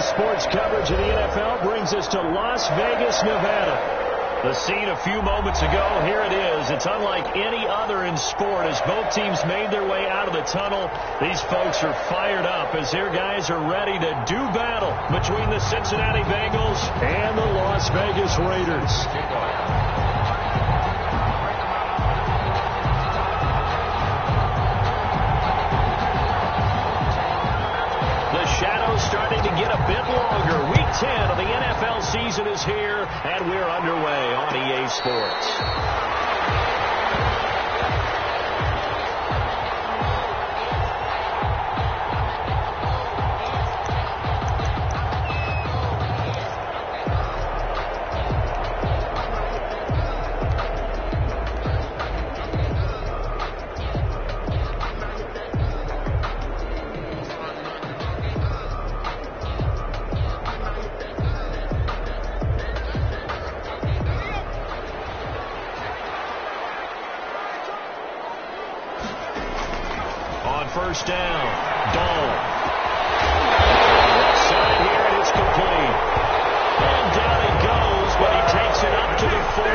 Sports coverage of the NFL brings us to Las Vegas, Nevada. The scene a few moments ago, here it is. It's unlike any other in sport as both teams made their way out of the tunnel. These folks are fired up as their guys are ready to do battle between the Cincinnati Bengals and the Las Vegas Raiders. Starting to get a bit longer. Week 10 of the NFL season is here, and we're underway on EA Sports. First down, Dahl. Left side here, and it's complete. And down he goes, but he takes it up to the 40.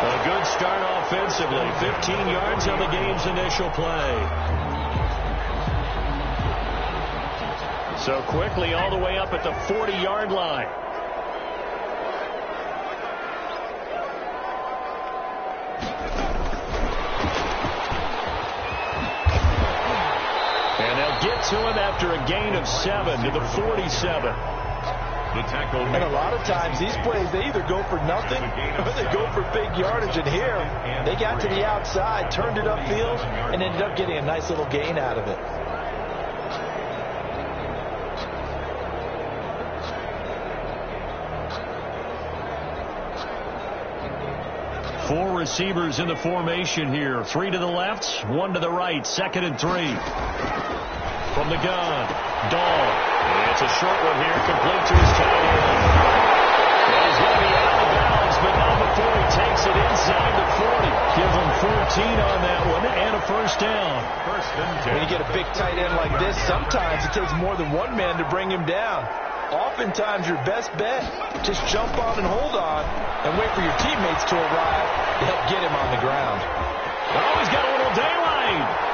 A good start offensively. 15 yards on the game's initial play. So quickly all the way up at the 40-yard line. Get to him after a gain of 7 to the 47. And a lot of times these plays, they either go for nothing or they go for big yardage. And here, they got to the outside, turned it upfield, and ended up getting a nice little gain out of it. Four receivers in the formation here. 3 to the left, 1 to the right. 2nd and 3. From the gun, Dahl. It's a short one here, complete to his tight end. He's going to be out of bounds, but not before he takes it inside the 40. Give him 14 on that one, and a first down. When you get a big tight end like this, sometimes it takes more than one man to bring him down. Oftentimes, your best bet, just jump on and hold on and wait for your teammates to arrive to help get him on the ground. Oh, he's got a little daylight.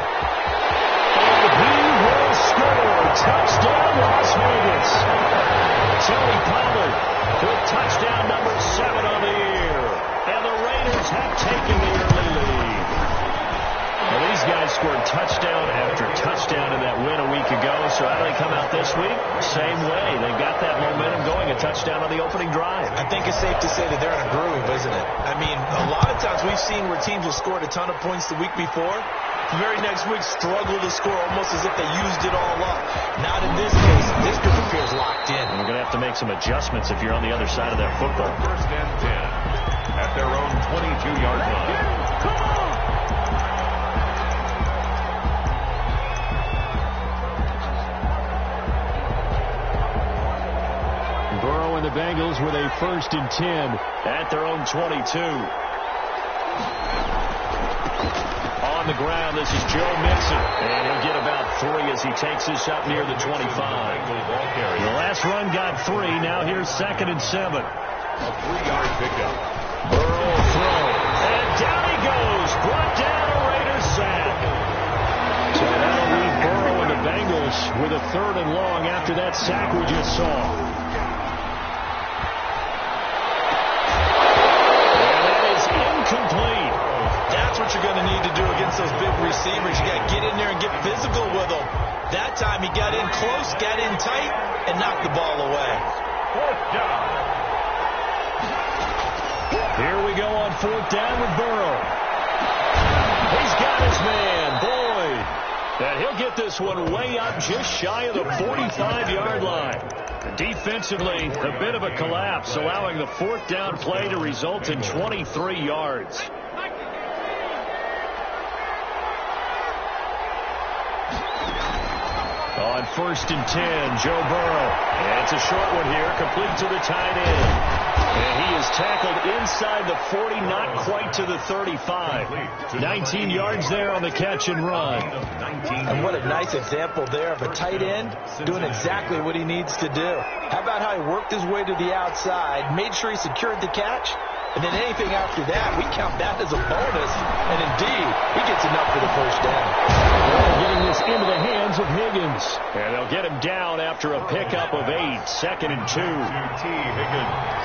He will score. Touchdown, Las Vegas. Tony Pollard with touchdown number 7 on the year. And the Raiders have taken the early lead. Well, these guys scored touchdown after touchdown in that win a week ago. So how do they come out this week? Same way. They've got that momentum going. A touchdown on the opening drive. I think it's safe to say that they're in a groove, isn't it? I mean, a lot of times we've seen where teams have scored a ton of points the week before. The very next week struggle to score almost as if they used it all up. Not in this case. This group appears locked in. And we're going to have to make some adjustments if you're on the other side of that football. 1st and 10 at their own 22-yard line. Come on! Burrow and the Bengals with a 1st and 10 at their own 22. On the ground, this is Joe Mixon, and he'll get about 3 as he takes this up near the 25. The last run got 3. Now here's 2nd and 7. A 3-yard pickup. Burrow will throw, and down he goes. Brought down, a Raiders sack. So that'll leave Burrow and the Bengals with a 3rd and long after that sack we just saw. And that is incomplete. That's what you're going to need to do against those big receivers. You got to get in there and get physical with them. That time he got in close, got in tight, and knocked the ball away. 4th down. Here we go on 4th down with Burrow. He's got his man, Boyd. And he'll get this one way up just shy of the 45-yard line. Defensively, a bit of a collapse, allowing the 4th down play to result in 23 yards. On 1st and 10, Joe Burrow. And it's a short one here, complete to the tight end. And he is tackled inside the 40, not quite to the 35. 19 yards there on the catch and run. And what a nice example there of a tight end doing exactly what he needs to do. How about how he worked his way to the outside, made sure he secured the catch, and then anything after that, we count that as a bonus. And indeed, he gets enough for the first down. Well, getting this into the hands of Higgins. And they'll get him down after a pickup of 8. 2nd and 2. T. Higgins.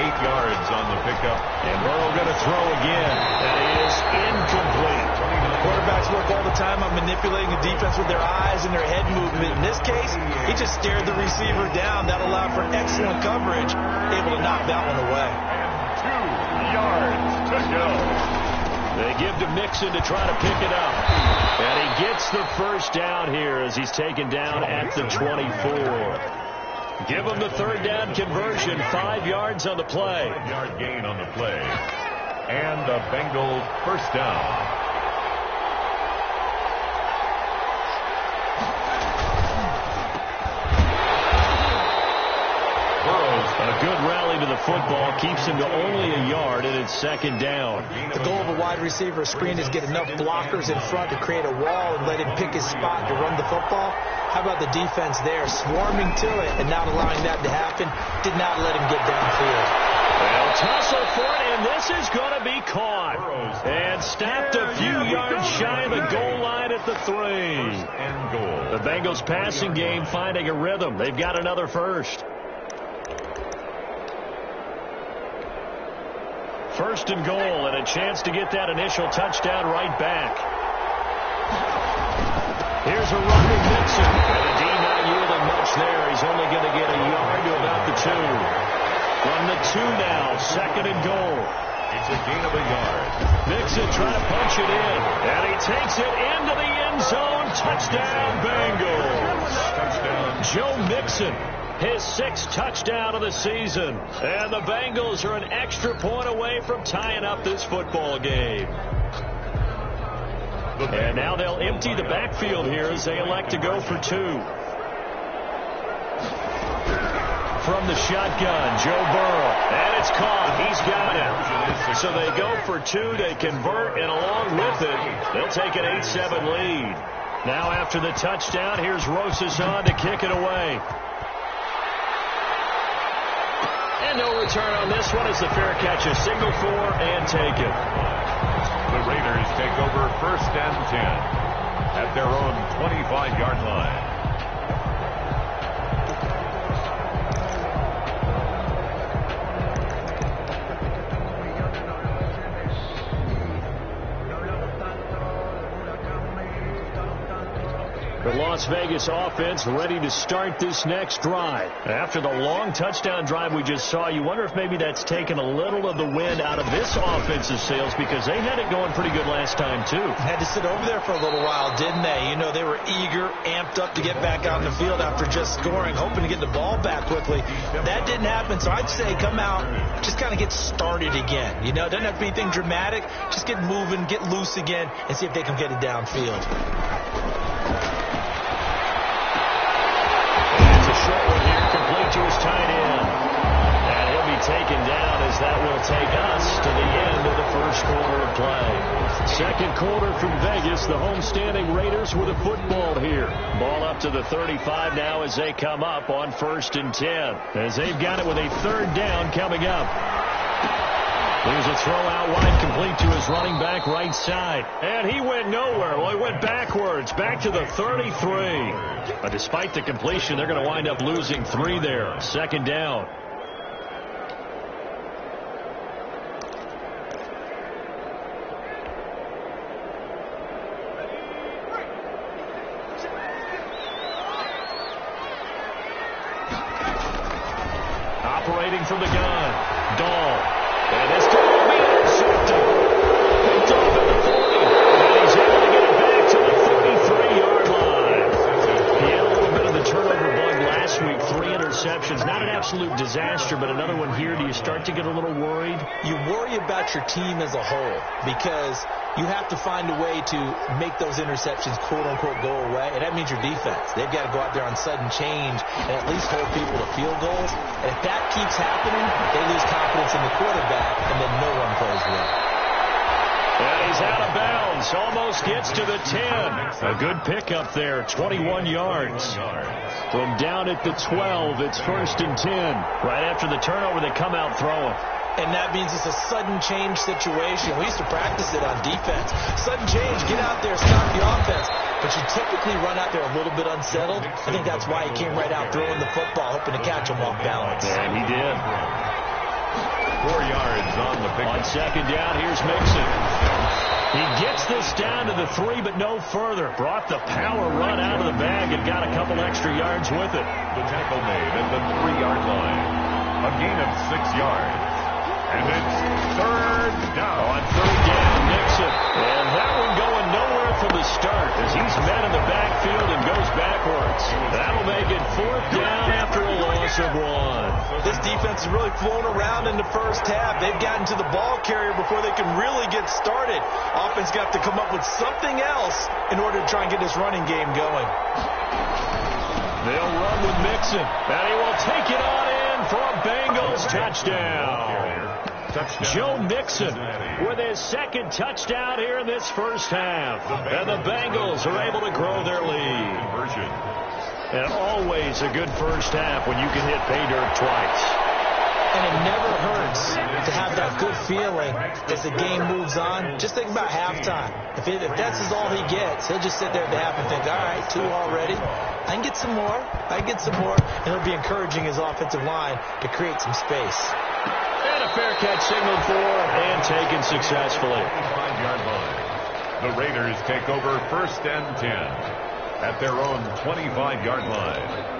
8 yards on the pickup. And Burrow going to throw again. That is incomplete. Quarterbacks work all the time on manipulating the defense with their eyes and their head movement. In this case, he just stared the receiver down. That allowed for excellent coverage, able to knock that one away. 2 yards to go. They give to Mixon to try to pick it up. And he gets the first down here as he's taken down at the 24. Give him the 3rd down conversion. 5 yards on the play. 5-yard gain on the play. And the Bengals first down. A good rally to the football keeps him to only a yard, and it's 2nd down. The goal of a wide receiver screen is get enough blockers in front to create a wall and let him pick his spot to run the football. How about the defense there, swarming to it and not allowing that to happen? Did not let him get downfield. They'll tussle for it, and this is going to be caught. And stopped a few yards shy of the goal line at the 3. And goal. The Bengals passing game finding a rhythm. They've got another first. 1st and goal, and a chance to get that initial touchdown right back. Here's a run with Mixon. And the D not yielding much there. He's only going to get a yard to about the 2. From the 2 now, 2nd and goal. It's a gain of a yard. Mixon trying to punch it in. And he takes it into the end zone. Touchdown, Bengals. Touchdown. Joe Mixon. His 6th touchdown of the season. And the Bengals are an extra point away from tying up this football game. And now they'll empty the backfield here as they elect to go for 2. From the shotgun, Joe Burrow. And it's caught. He's got it. So they go for 2. They convert, and along with it, they'll take an 8-7 lead. Now after the touchdown, here's Rosas on to kick it away. And no return on this one as the fair catch is signaled for and taken. The Raiders take over 1st and 10 at their own 25-yard line. The Las Vegas offense ready to start this next drive. After the long touchdown drive we just saw, you wonder if maybe that's taken a little of the wind out of this offensive sails because they had it going pretty good last time, too. Had to sit over there for a little while, didn't they? You know, they were eager, amped up to get back out in the field after just scoring, hoping to get the ball back quickly. That didn't happen, so I'd say come out, just kind of get started again. You know, it doesn't have to be anything dramatic. Just get moving, get loose again, and see if they can get it downfield. Short one here, complete to his tight end. And he'll be taken down as that will take us to the end of the 1st quarter of play. 2nd quarter from Vegas, the homestanding Raiders with a football here. Ball up to the 35 now as they come up on 1st and 10. As they've got it with a 3rd down coming up. Here's a throw out wide, complete to his running back right side. And he went nowhere. Well, he went backwards, back to the 33. But despite the completion, they're going to wind up losing 3 there. 2nd down. Operating from the gun, Dahl. And this time will be intercepted. Picked off at the 40. And he's able to get it back to the 33-yard line. He had a little bit of the turnover bug last week. 3 interceptions. Not an absolute disaster, but another one here. Do you start to get a little worried? You worry about your team as a whole because you have to find a way to make those interceptions, quote-unquote, go away, and that means your defense. They've got to go out there on sudden change and at least hold people to field goals. And if that keeps happening, they lose confidence in the quarterback, and then no one plays well. And he's out of bounds. Almost gets to the 10. A good pickup there, 21 yards. From down at the 12, it's 1st and 10. Right after the turnover, they come out throwing. And that means it's a sudden change situation. We used to practice it on defense. Sudden change, get out there, stop the offense. But you typically run out there a little bit unsettled. I think that's why he came right out throwing the football, hoping to catch him off balance. And he did. 4 yards on the pick. On 2nd down, here's Mixon. He gets this down to the 3, but no further. Brought the power run out of the bag and got a couple extra yards with it. The tackle made at the 3-yard line. A gain of 6 yards. And it's 3rd down. On 3rd down, Mixon. And that one going nowhere from the start as he's met in the backfield and goes backwards. That'll make it 4th down after a loss of 1. This defense is really flown around in the first half. They've gotten to the ball carrier before they can really get started. Offense got to come up with something else in order to try and get this running game going. They'll run with Mixon, and he will take it on in for a Bengals touchdown. Joe Mixon with his 2nd touchdown here in this first half. And the Bengals are able to grow their lead. And always a good first half when you can hit pay dirt twice. And it never hurts to have that good feeling as the game moves on. Just think about halftime. If that's all he gets, he'll just sit there at the half and think, all right, 2 already. I can get some more. I can get some more. And he'll be encouraging his offensive line to create some space. And a fair catch signaled for and taken successfully. 5-yard line. The Raiders take over 1st and 10 at their own 25-yard line.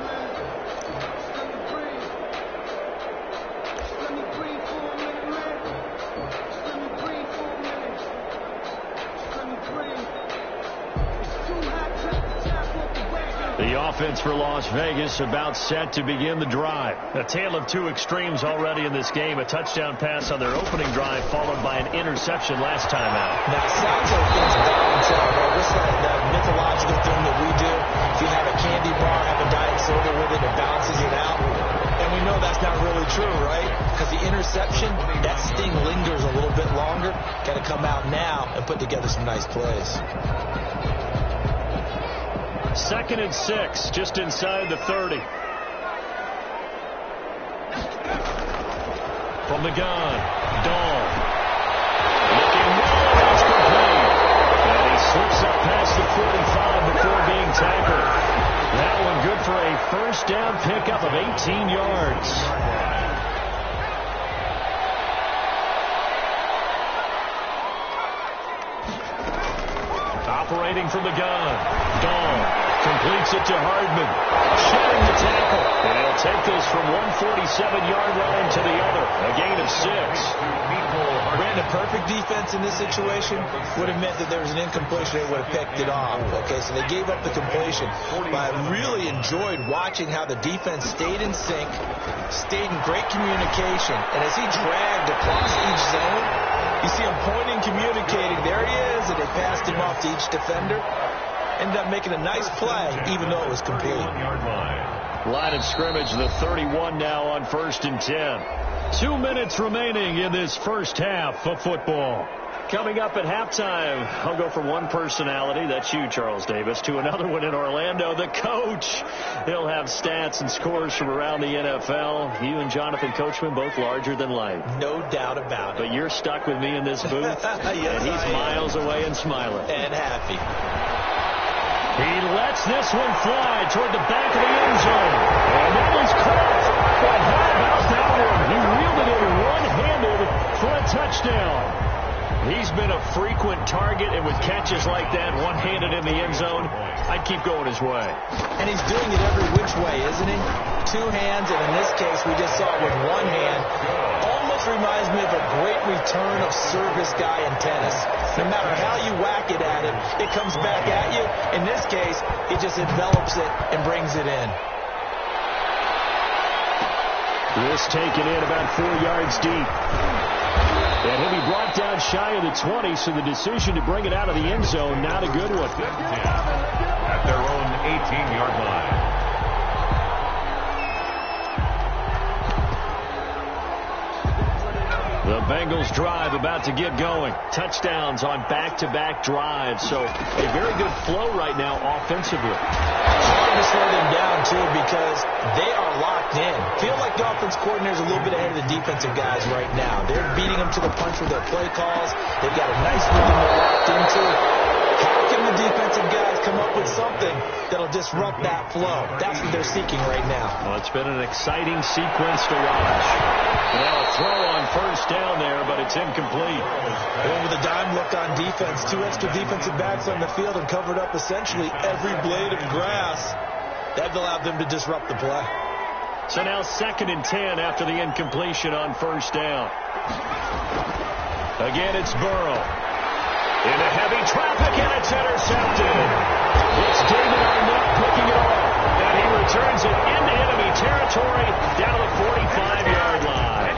The offense for Las Vegas about set to begin the drive. A tale of 2 extremes already in this game. A touchdown pass on their opening drive followed by an interception last time out. Now, it sounds like things balance out, right? What's that mythological thing that we do? If you have a candy bar, have a diet soda with it, it balances it out. And we know that's not really true, right? Because the interception, that sting lingers a little bit longer. Got to come out now and put together some nice plays. 2nd and 6, just inside the 30. From the gun, Dahl. Looking low, it's complete. And he slips up past the 45 before being tackled. That one good for a 1st down pickup of 18 yards. Operating from the gun, Dahl. Completes it to Hardman. Shedding the tackle. And he'll take this from 147-yard line to the other. A gain of 6. Brandon, perfect defense in this situation would have meant that there was an incompletion. They would have picked it off. Okay, so they gave up the completion. But I really enjoyed watching how the defense stayed in sync, stayed in great communication. And as he dragged across each zone, you see him pointing, communicating. There he is, and they passed him off to each defender. Ended up making a nice play, even though it was complete. Line of scrimmage, the 31 now on 1st and 10. 2 minutes remaining in this first half of football. Coming up at halftime, I'll go from one personality, that's you, Charles Davis, to another one in Orlando, the coach. He'll have stats and scores from around the NFL. You and Jonathan Coachman, both larger than life. No doubt about it. But you're stuck with me in this booth, yes, and he's miles away and smiling. And happy. He lets this one fly toward the back of the end zone. And that was caught. But how about that one? He reeled it in one-handed for a touchdown. He's been a frequent target, and with catches like that, one-handed in the end zone, I'd keep going his way. And he's doing it every which way, isn't he? 2 hands, and in this case, we just saw it with 1 hand. Almost reminds me of a great return of service guy in tennis. No matter how you whack it at him, it comes back at you. In this case, he just envelops it and brings it in. This taken in about 4 yards deep. And he'll be brought down shy of the 20, so the decision to bring it out of the end zone, not a good one. At their own 18-yard line. The Bengals drive about to get going. Touchdowns on back-to-back drives. So a very good flow right now offensively. It's hard to slow them down, too, because they are locked in. Feel like the offense coordinator is a little bit ahead of the defensive guys right now. They're beating them to the punch with their play calls. They've got a nice rhythm they're locked into. How can the defensive guys come up with something that'll disrupt that flow? That's what they're seeking right now. Well, it's been an exciting sequence to watch. Now a throw on first down there, but it's incomplete. Well, with a dime look on defense, 2 extra defensive backs on the field and covered up essentially every blade of grass. That allowed them to disrupt the play. So now 2nd and 10 after the incompletion on first down. Again, it's Burrow. Into heavy traffic, and it's intercepted. It's David Arnett picking it off, and he returns it into enemy territory down to the 45-yard line.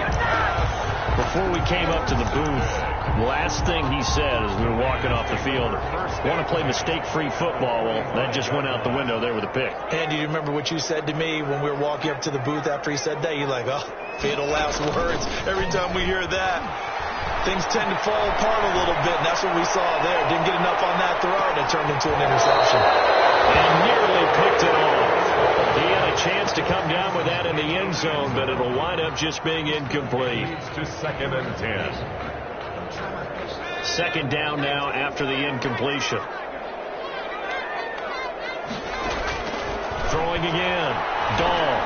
Before we came up to the booth, last thing he said as we were walking off the field, want to play mistake-free football. Well, that just went out the window there with a pick. And do you remember what you said to me when we were walking up to the booth after he said that? You're like, oh, fatal last words. Every time we hear that, things tend to fall apart a little bit, and that's what we saw there. Didn't get enough on that throw, and it turned into an interception. And nearly picked it off. He had a chance to come down with that in the end zone, but it'll wind up just being incomplete. To 2nd and 10. 2nd down now after the incompletion. Throwing again. Dahl.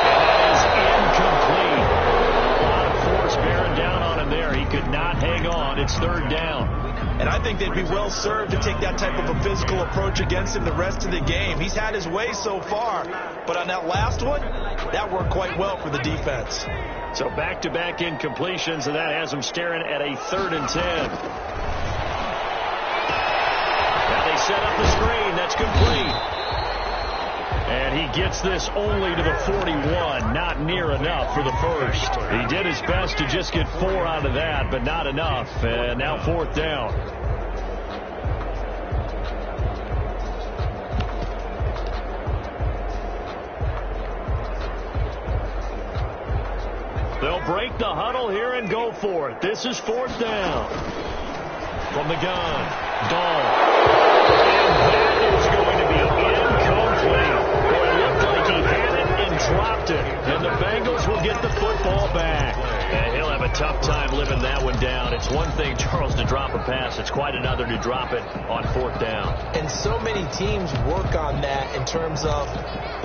And that is incomplete. A lot of force bearing down on him there. He could not hang on. It's 3rd down. And I think they'd be well served to take that type of a physical approach against him the rest of the game. He's had his way so far, but on that last one, that worked quite well for the defense. So back-to-back incompletions, and that has him staring at a 3rd and 10. Now they set up the screen. That's complete. And he gets this only to the 41, not near enough for the first. He did his best to just get 4 out of that, but not enough. And now 4th down. They'll break the huddle here and go for it. This is 4th down. From the gun, Dahl. And that is going to be incomplete. Boy, it looked like he had it and dropped it. And the Bengals will get the football back. And he'll have a tough time living that one down. It's one thing, Charles, to drop a pass. It's quite another to drop it on 4th down. And so many teams work on that in terms of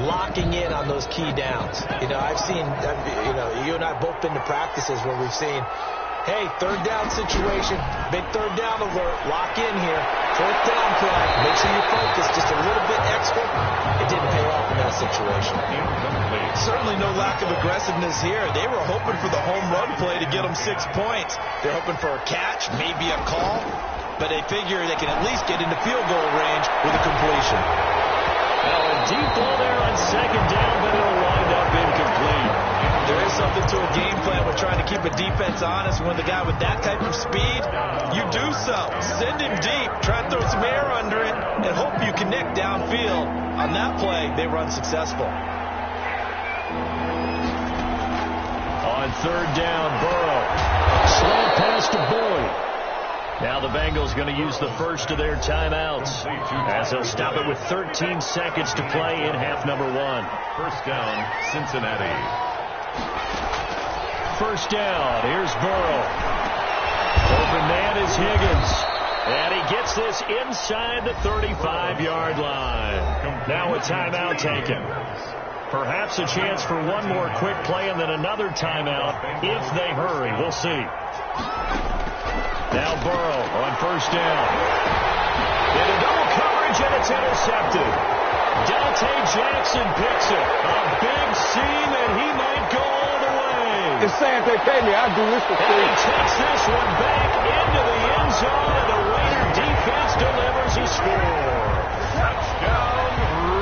locking in on those key downs. You know, I've seen, you and I have both been to practices where we've seen, hey, 3rd down situation, big 3rd down alert, lock in here, 4th down play, make sure you focus just a little bit extra. It didn't pay off in that situation. Certainly no lack of aggressiveness here. They were hoping for the home run play to get them 6 points. They're hoping for a catch, maybe a call, but they figure they can at least get into field goal range with a completion. Now a deep ball there on 2nd down, but it'll wind up incomplete. There is something to a game plan with trying to keep a defense honest. When the guy with that type of speed, you do so. Send him deep, try to throw some air under it, and hope you connect downfield. On that play, they were unsuccessful. On 3rd down, Burrow. Slant pass to Boyd. Now the Bengals going to use the first of their timeouts as they'll stop it with 13 seconds to play in half number 1. 1st down, Cincinnati. 1st down. Here's Burrow. Open man is Higgins. And he gets this inside the 35-yard line. Now a timeout taken. Perhaps a chance for one more quick play and then another timeout if they hurry. We'll see. Now Burrow on 1st down. Into double coverage, and it's intercepted. Dante Jackson picks it. A big seam, and he might go all the way. It's saying if they pay me, I'll do this for free. And he takes this one back into the end zone, and the Raider defense delivers a score. Touchdown,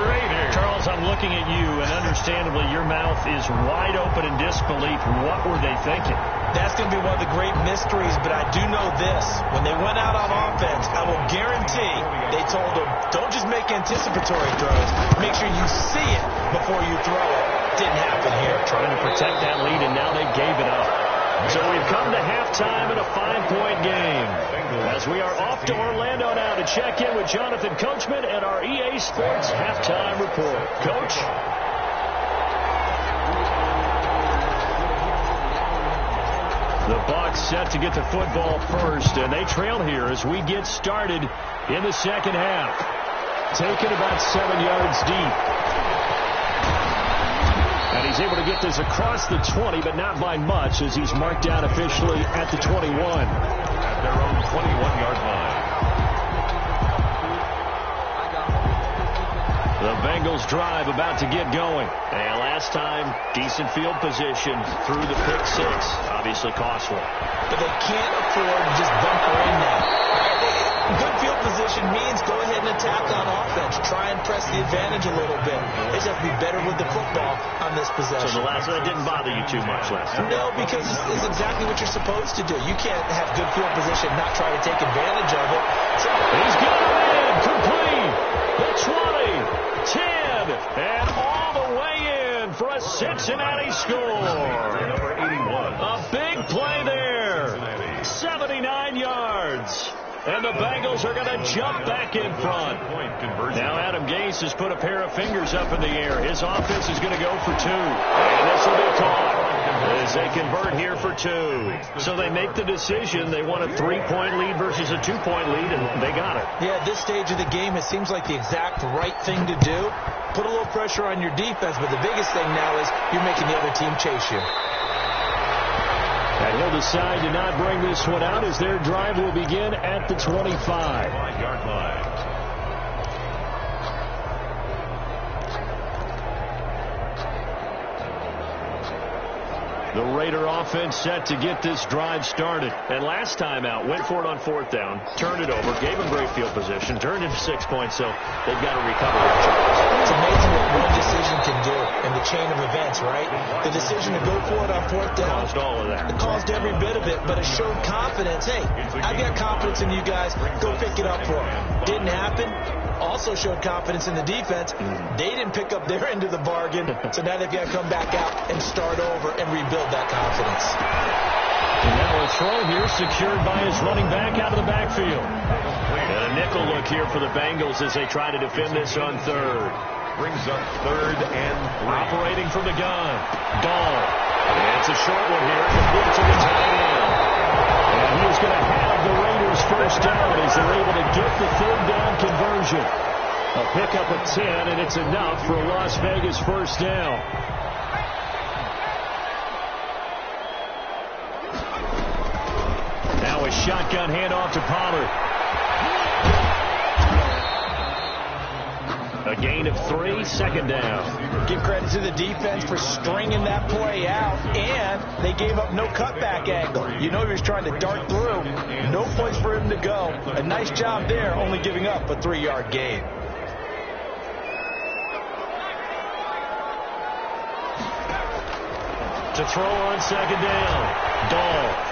Raiders. Charles, I'm looking looking at you, and understandably your mouth is wide open in disbelief. What were they thinking? That's going to be one of the great mysteries, but I do know this. When they went out on offense, I will guarantee they told them, don't just make anticipatory throws. Make sure you see it before you throw it. Didn't happen here. Trying to protect that lead, and now they gave it up. So we've come to halftime in a 5-point game. As we are off to Orlando now to check in with Jonathan Coachman and our EA Sports Halftime Report. Coach? The Bucs set to get the football first, and they trail here as we get started in the second half. Taken about 7 yards deep. And he's able to get this across the 20, but not by much, as he's marked down officially at the 21. At their own 21-yard line. The Bengals drive about to get going. And last time, decent field position through the pick six. Obviously costly. But they can't afford to just bunker in now. Good field position means go ahead and attack on offense. Try and press the advantage a little bit. They just have to be better with the football on this possession. So the last one didn't bother you too much last time? No, because it's exactly what you're supposed to do. You can't have good field position and not try to take advantage of it. So he's got it in. Complete. The 20, 10, and all the way in for a Cincinnati score. Number 81. A big play there. 79 yards. And the Bengals are going to jump back in front. Now Adam Gase has put a pair of fingers up in the air. His offense is going to go for 2. And this will be caught as they convert here for 2. So they make the decision. They want a 3-point lead versus a 2-point lead, and they got it. Yeah, at this stage of the game, it seems like the exact right thing to do. Put a little pressure on your defense, but the biggest thing now is you're making the other team chase you. And he'll decide to not bring this one out as their drive will begin at the 25-yard line. The Raider offense set to get this drive started. And last time out, went for it on 4th down, turned it over, gave them great field position, turned into 6 points, so they've got to recover their charges. It's amazing what one decision can do in the chain of events, right? The decision to go for it on 4th down caused all of that. It caused every bit of it, but it showed confidence. Hey, I've got confidence in you guys. Go pick it up for them. Didn't happen. Also showed confidence in the defense. They didn't pick up their end of the bargain, so now they've got to come back out and start over and rebuild that confidence. And now a throw here secured by his running back out of the backfield. And a nickel look here for the Bengals as they try to defend this on 3rd. Brings up 3rd and 3. Operating from the gun. Dahl. And it's a short one here. Complete to the tight end. And he is going to have the Raiders first down as they're able to get the 3rd down conversion. A pickup of 10, and it's enough for a Las Vegas first down. Now a shotgun handoff to Pollard. A gain of 3, 2nd down. Give credit to the defense for stringing that play out, and they gave up no cutback angle. You know he was trying to dart through. No place for him to go. A nice job there, only giving up a 3-yard gain. To throw on 2nd down. Dahl.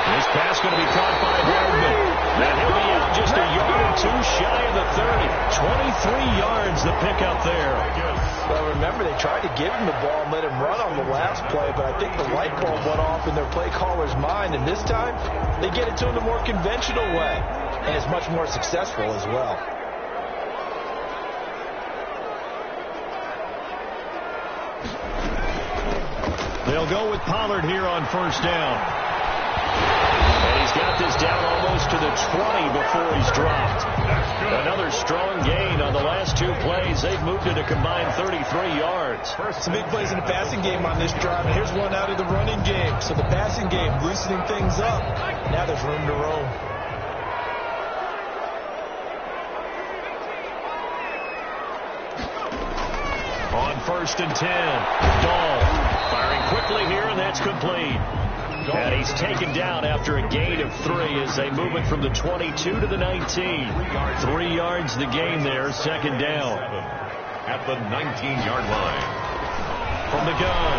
This pass going to be caught by Hardman. And he'll be out just a yard or 2 shy of the 30. 23 yards the pickup there. Well, remember, they tried to give him the ball and let him run on the last play, but I think the light bulb went off in their play caller's mind, and this time they get it to him the more conventional way, and it's much more successful as well. They'll go with Pollard here on 1st down. And he's got this down almost to the 20 before he's dropped. Another strong gain on the last 2 plays. They've moved it a combined 33 yards. Some big plays in the passing game on this drive, and here's one out of the running game. So the passing game loosening things up. Now there's room to roam. On 1st and 10, Dahl firing quickly here, and that's complete. And he's taken down after a gain of 3 as they move it from the 22 to the 19. 3 yards the gain there, 2nd down. at the 19-yard line. From the gun,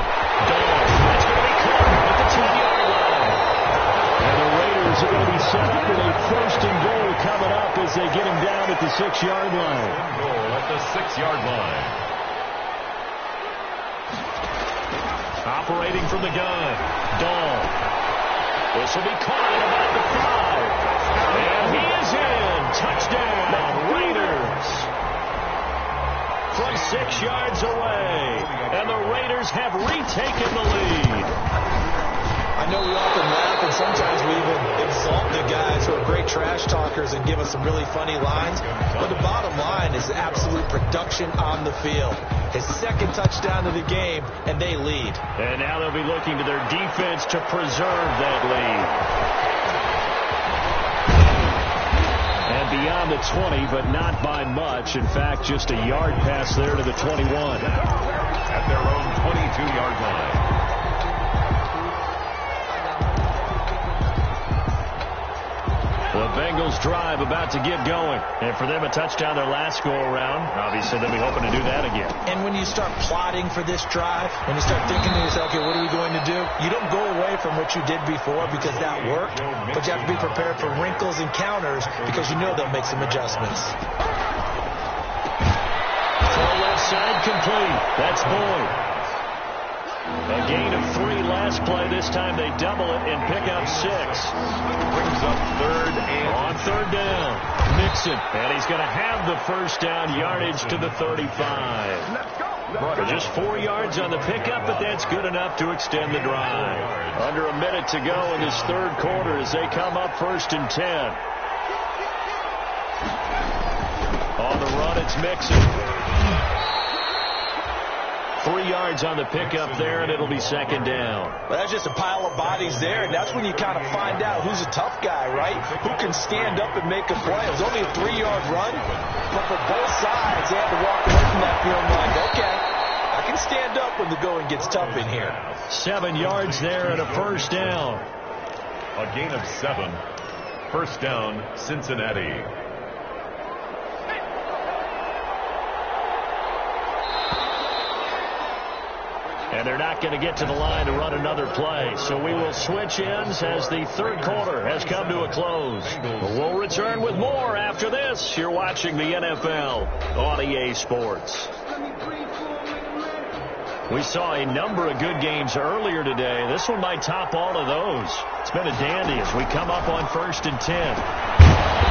Dahl. That's going to be caught at the 10-yard line. And the Raiders are going to be set up with a first and goal coming up as they get him down at the 6-yard line. Goal at the 6-yard line. Operating from the gun, Dahl. This will be caught at about the 5. And he is in. Touchdown, Raiders. From 6 yards away. And the Raiders have retaken the lead. I know we often laugh, and sometimes we even exalt the guys who are great trash talkers and give us some really funny lines. But the bottom line is absolute production on the field. His second touchdown of the game, and they lead. And now they'll be looking to their defense to preserve that lead. And beyond the 20, but not by much. In fact, just a yard pass there to the 21. At their own 22-yard line. The Bengals drive about to get going. And for them, a touchdown their last go-around. Obviously, they'll be hoping to do that again. And when you start plotting for this drive, when you start thinking to yourself, okay, what are we going to do? You don't go away from what you did before because that worked, but you have to be prepared for wrinkles and counters because you know they'll make some adjustments. Throw left side complete. That's Boyd. A gain of 3 last play. This time they double it and pick up 6. Brings up third and on third down. Mixon. And he's going to have the first down yardage to the 35. For just 4 yards on the pickup, but that's good enough to extend the drive. Under a minute to go in this third quarter as they come up first and 10. On the run, it's Mixon. 3 yards on the pickup there, and it'll be second down. Well, that's just a pile of bodies there, and that's when you kind of find out who's a tough guy, right? Who can stand up and make a play. It was only a 3-yard run, but for both sides, they had to walk away from that feeling like, okay, I can stand up when the going gets tough in here. 7 yards there and a first down. A gain of 7. First down, Cincinnati. And they're not going to get to the line to run another play. So we will switch ends as the third quarter has come to a close. We'll return with more after this. You're watching the NFL on EA Sports. We saw a number of good games earlier today. This one might top all of those. It's been a dandy as we come up on first and 10.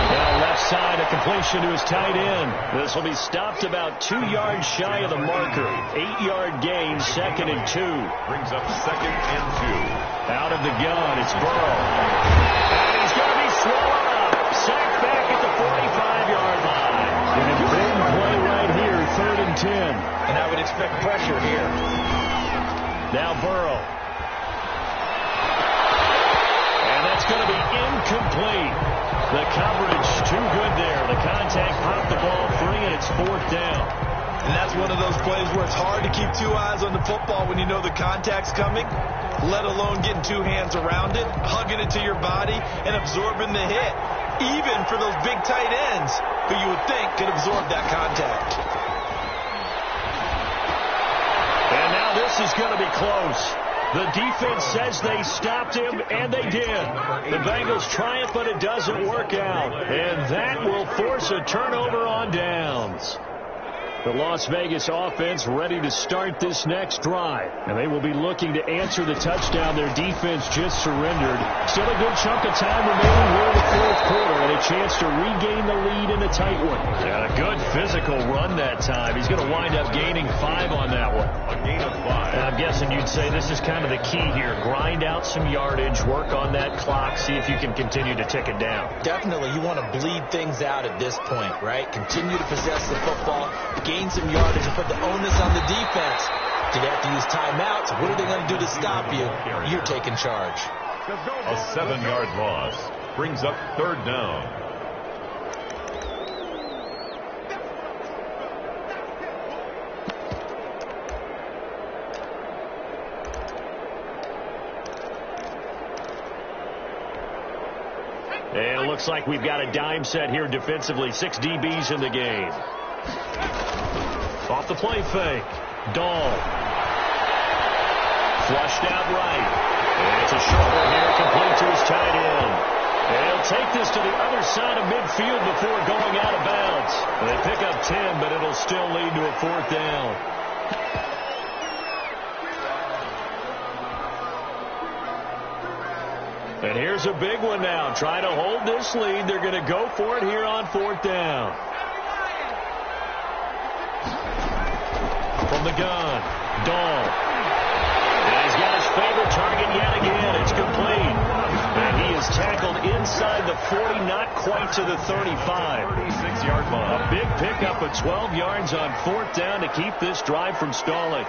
Now left side, a completion to his tight end. This will be stopped about 2 yards shy of the marker. 8-yard gain, second and 2. Brings up second and 2. Out of the gun, it's Burrow. And he's going to be swallowed up. Sacked back at the 45-yard line. And a big play right here, third and 10. And I would expect pressure here. Now Burrow. And that's going to be incomplete. The coverage too good there. The contact popped the ball free, and it's fourth down. And that's one of those plays where it's hard to keep 2 eyes on the football when you know the contact's coming, let alone getting 2 hands around it, hugging it to your body, and absorbing the hit, even for those big tight ends who you would think could absorb that contact. And now this is going to be close. The defense says they stopped him, and they did. The Bengals triumph, but it doesn't work out. And that will force a turnover on downs. The Las Vegas offense ready to start this next drive. And they will be looking to answer the touchdown their defense just surrendered. Still a good chunk of time remaining here in the fourth quarter and a chance to regain the lead in a tight one. And a good physical run that time. He's going to wind up gaining 5 on that one. A gain of 5. And I'm guessing you'd say this is kind of the key here. Grind out some yardage, work on that clock, see if you can continue to tick it down. Definitely, you want to bleed things out at this point, right? Continue to possess the football, gain some yardage, and put the onus on the defense. Do they have to use timeouts? What are they going to do to stop you? You're taking charge. A 7-yard loss brings up third down. And it looks like we've got a dime set here defensively. 6 DBs in the game. Off the play fake. Dahl. Flushed out right. And it's a short one here, complete to his tight end. And he'll take this to the other side of midfield before going out of bounds. They pick up 10, but it'll still lead to a 4th down. And here's a big one now. Trying to hold this lead. They're going to go for it here on 4th down. From the gun, Dahl. And he's got his favorite target yet again. It's complete. And he is tackled inside the 40, not quite to the 35. 36-yard line. A big pickup of 12 yards on 4th down to keep this drive from stalling.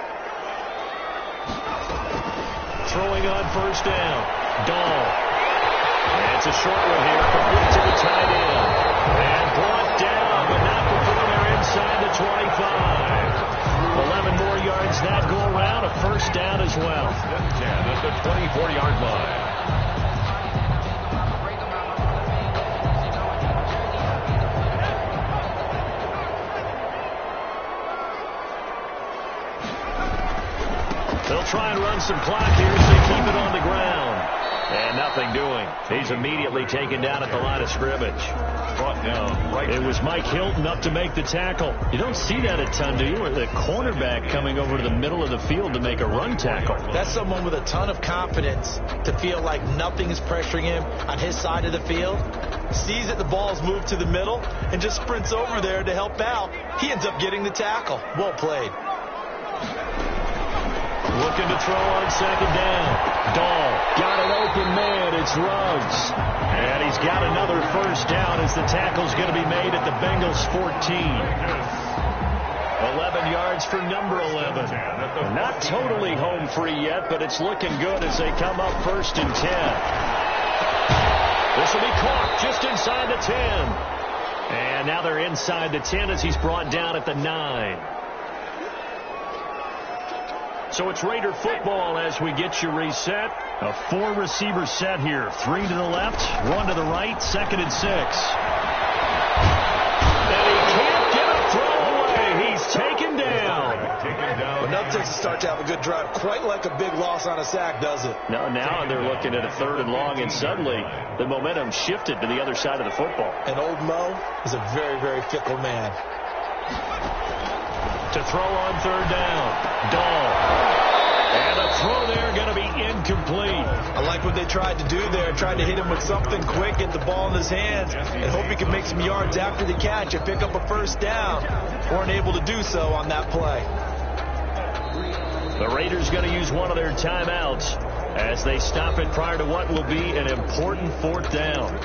Throwing on 1st down. Dahl. And it's a short one here, complete to the tight end. And brought down, but not before they're inside the 25. 11 more yards that go around, a 1st down as well. 10 at the 24-yard line. They'll try and run some clock here as they keep it on the ground. And nothing doing. He's immediately taken down at the line of scrimmage. Brought down right. It was Mike Hilton up to make the tackle. You don't see that a ton, do you? Or the cornerback coming over to the middle of the field to make a run tackle. That's someone with a ton of confidence to feel like nothing is pressuring him on his side of the field. Sees that the ball's moved to the middle and just sprints over there to help out. He ends up getting the tackle. Well played. Looking to throw on 2nd down. Dahl got an open man. It's Ruggs. And he's got another 1st down as the tackle's going to be made at the Bengals 14. 11 yards for number 11. Not totally home free yet, but it's looking good as they come up 1st and 10. This will be caught just inside the 10. And now they're inside the 10 as he's brought down at the 9. So it's Raider football as we get you reset. A 4-receiver set here. 3 to the left, 1 to the right, 2nd and 6. And he can't get a throw away. He's taken down. Enough to start to have a good drive. Quite like a big loss on a sack, does it? No, now they're looking at a 3rd and long, and suddenly the momentum shifted to the other side of the football. And old Mo is a very, very fickle man. To throw on 3rd down. Dahl. And a throw there going to be incomplete. I like what they tried to do there. Tried to hit him with something quick, get the ball in his hands, and hope he can make some yards after the catch and pick up a 1st down. Weren't able to do so on that play. The Raiders going to use one of their timeouts as they stop it prior to what will be an important 4th down.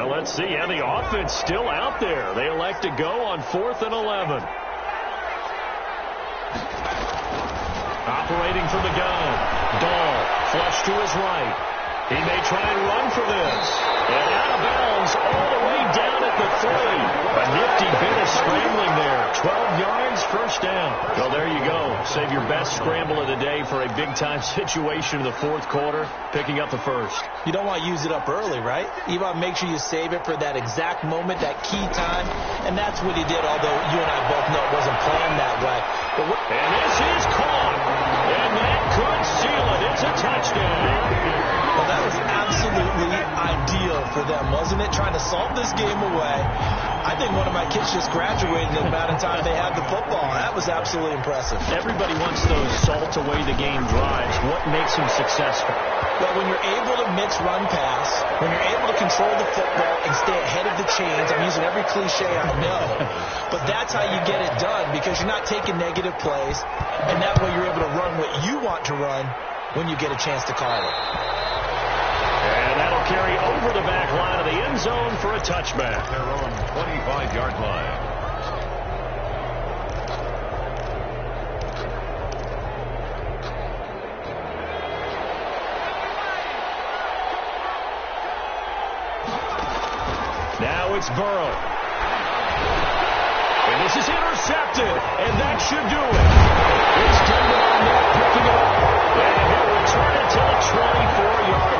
Let's see. Yeah, the offense still out there. They elect to go on 4th and 11. Operating from the gun. Dahl, flush to his right. He may try and run for this. And out of bounds all the way down at the 3. A nifty bit of scrambling there. 12 yards, 1st down. Well, there you go. Save your best scramble of the day for a big-time situation in the 4th quarter, picking up the 1st. You don't want to use it up early, right? You want to make sure you save it for that exact moment, that key time. And that's what he did, although you and I both know it wasn't planned that way. And this is caught. And that could seal it. It's a touchdown. Well, that was absolutely ideal for them, wasn't it? Trying to salt this game away. I think one of my kids just graduated in the amount of time they had the football. That was absolutely impressive. Everybody wants those salt away the game drives. What makes them successful? Well, when you're able to mix run pass, when you're able to control the football and stay ahead of the chains, I'm using every cliche I know, but that's how you get it done because you're not taking negative plays, and that way you're able to run what you want to run when you get a chance to call it. And that'll carry over the back line of the end zone for a touchback. Their own 25-yard line. Now it's Burrow. And this is intercepted, and that should do it. It's David on net picking it up, and he'll return it to the 24-yard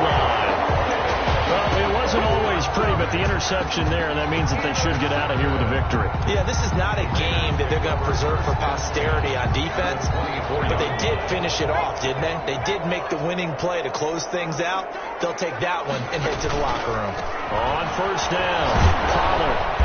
interception there, and that means that they should get out of here with a victory. Yeah, this is not a game that they're going to preserve for posterity on defense, but they did finish it off, didn't they? They did make the winning play to close things out. They'll take that one and head to the locker room. On first down, Pollard.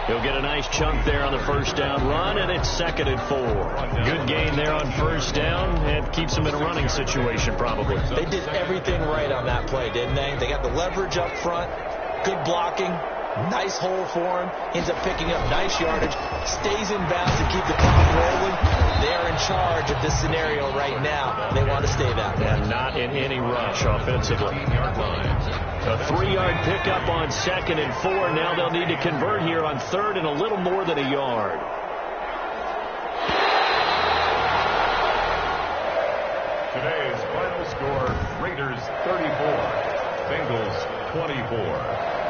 He'll get a nice chunk there on the first down run, and it's 2nd and 4. Good gain there on first down, and keeps them in a running situation probably. They did everything right on that play, didn't they? They got the leverage up front, good blocking, nice hole for him, ends up picking up nice yardage, stays in bounds to keep the clock rolling. They are in charge of this scenario right now. They want to stay that way. And not in any rush offensively. A 3-yard pickup on 2nd and 4. Now they'll need to convert here on 3rd and a little more than a yard. Today's final score, Raiders 34, Bengals 24.